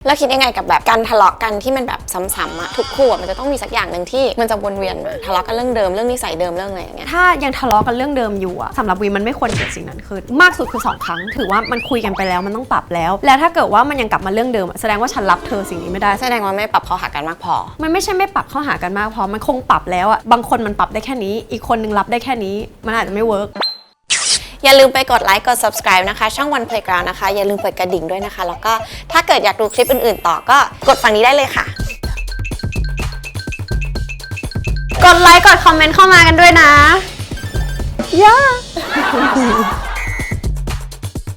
แล้วคิดยังไงกับแบบการทะเลาะกันที่มันแบบซ้ำๆอะทุกคู่มันจะต้องมีสักอย่างหนึ่งที่มันจะวนเวียนมาทะเลาะกันเรื่องเดิมเรื่องนิสัยเดิมเรื่องอะไรอย่างเงี้ยถ้ายังทะเลาะกันเรื่องเดิมอยู่อะสำหรับวีมันไม่ควรเกิดสิ่งนั้นขึ้นมากสุดคือ2 ครั้งถือว่ามันคุยกันไปแล้วมันต้องปรับแล้วและถ้าเกิดว่ามันยังกลับมาเรื่องเดิมแสดงว่าฉันรับเธอสิ่งนี้ไม่ได้แสดงว่าไม่ปรับเข้าหากันมากพอมันไม่ใช่ไม่ปรับเข้าหากันมากพอมันคงปรับแล้วอะบางคนมันปรับได้แค่นี้อีกคนนึงรับได้แค่นี้มันอาจจะไม่เวิร์กอย่าลืมไปกดไลค์กด subscribe นะคะช่อง One Playground นะคะอย่าลืมเปิดกระดิ่งด้วยนะคะแล้วก็ถ้าเกิดอยากดูคลิปอื่นๆต่อก็กดฝั่งนี้ได้เลยค่ะกดไลค์กดคอมเมนต์เข้ามากันด้วยนะ